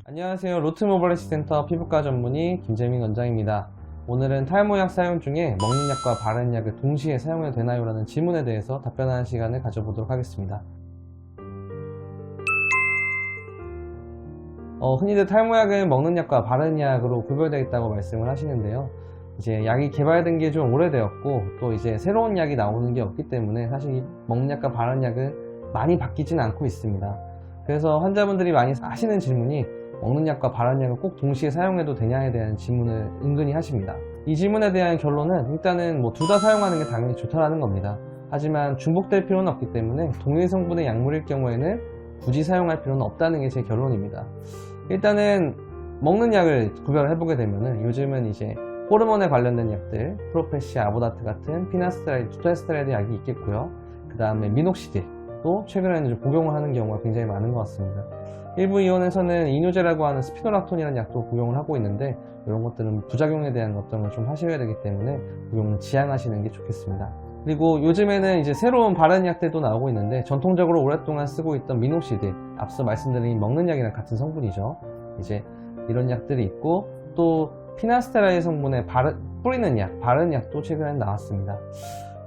안녕하세요. 로트모빌리티 센터 피부과 전문의 김재민 원장입니다. 오늘은 탈모약 사용 중에 먹는 약과 바르는 약을 동시에 사용해도 되나요? 라는 질문에 대해서 답변하는 시간을 가져보도록 하겠습니다. 흔히들 탈모약은 먹는 약과 바르는 약으로 구별되어 있다고 말씀을 하시는데요. 이제 약이 개발된 게 좀 오래되었고 또 이제 새로운 약이 나오는 게 없기 때문에 사실 먹는 약과 바르는 약은 많이 바뀌지는 않고 있습니다. 그래서 환자분들이 많이 하시는 질문이 먹는 약과 바르는 약을 꼭 동시에 사용해도 되냐에 대한 질문을 은근히 하십니다. 이 질문에 대한 결론은 일단은 둘 다 사용하는 게 당연히 좋다라는 겁니다. 하지만 중복될 필요는 없기 때문에 동일 성분의 약물일 경우에는 굳이 사용할 필요는 없다는 게 제 결론입니다. 일단은 먹는 약을 구별을 해보게 되면은 요즘은 이제 호르몬에 관련된 약들, 프로페시, 아보다트 같은 피나스테라이드, 투타스테라이드 약이 있겠고요. 그 다음에 미녹시딜도 최근에는 좀 복용을 하는 경우가 굉장히 많은 것 같습니다. 일부 의원에서는 이뇨제라고 하는 스피노락톤이라는 약도 복용을 하고 있는데 이런 것들은 부작용에 대한 걱정을 좀 하셔야 되기 때문에 복용을 지양하시는 게 좋겠습니다. 그리고 요즘에는 이제 새로운 바르는 약들도 나오고 있는데 전통적으로 오랫동안 쓰고 있던 미녹시딜, 앞서 말씀드린 먹는 약이랑 같은 성분이죠. 이제 이런 약들이 있고 또 피나스테라이드 성분의 뿌리는 약, 바르는 약도 최근에 나왔습니다.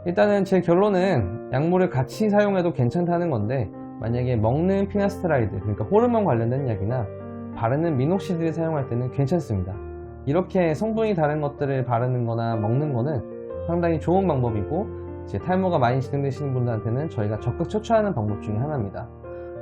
일단은 제 결론은 약물을 같이 사용해도 괜찮다는 건데 만약에 먹는 피나스테라이드, 그러니까 호르몬 관련된 약이나 바르는 미녹시딜을 사용할 때는 괜찮습니다. 이렇게 성분이 다른 것들을 바르는 거나 먹는 거는 상당히 좋은 방법이고 이제 탈모가 많이 진행되시는 분들한테는 저희가 적극 추천하는 방법 중에 하나입니다.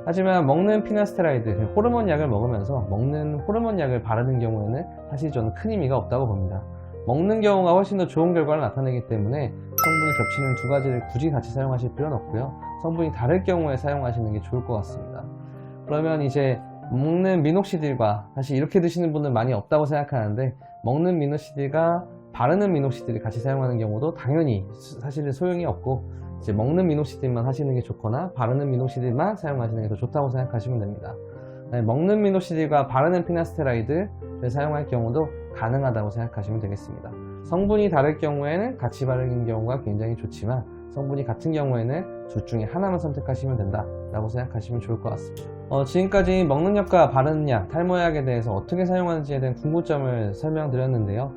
하지만 먹는 피나스테라이드, 호르몬 약을 먹으면서 먹는 호르몬 약을 바르는 경우에는 사실 저는 큰 의미가 없다고 봅니다. 먹는 경우가 훨씬 더 좋은 결과를 나타내기 때문에 성분이 겹치는 두 가지를 굳이 같이 사용하실 필요는 없고요. 성분이 다를 경우에 사용하시는 게 좋을 것 같습니다. 그러면 이제 먹는 미녹시딜과 사실 이렇게 드시는 분들 많이 없다고 생각하는데 먹는 미녹시딜과 바르는 미녹시딜을 같이 사용하는 경우도 당연히 사실은 소용이 없고 이제 먹는 미녹시딜만 하시는 게 좋거나 바르는 미녹시딜만 사용하시는 게 더 좋다고 생각하시면 됩니다. 먹는 미녹시딜과 바르는 피나스테라이드를 사용할 경우도 가능하다고 생각하시면 되겠습니다. 성분이 다를 경우에는 같이 바르는 경우가 굉장히 좋지만 성분이 같은 경우에는 둘 중에 하나만 선택하시면 된다라고 생각하시면 좋을 것 같습니다. 지금까지 먹는 약과 바르는 약, 탈모약에 대해서 어떻게 사용하는지에 대한 궁금점을 설명드렸는데요.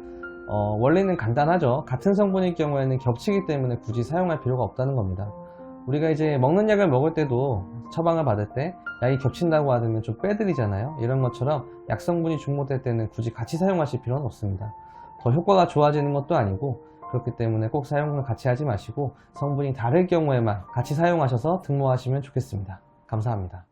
원리는 간단하죠. 같은 성분일 경우에는 겹치기 때문에 굳이 사용할 필요가 없다는 겁니다. 우리가 이제 먹는 약을 먹을 때도 처방을 받을 때 약이 겹친다고 하면 좀 빼드리잖아요. 이런 것처럼 약 성분이 중복될 때는 굳이 같이 사용하실 필요는 없습니다. 더 효과가 좋아지는 것도 아니고 그렇기 때문에 꼭 사용을 같이 하지 마시고 성분이 다를 경우에만 같이 사용하셔서 등록하시면 좋겠습니다. 감사합니다.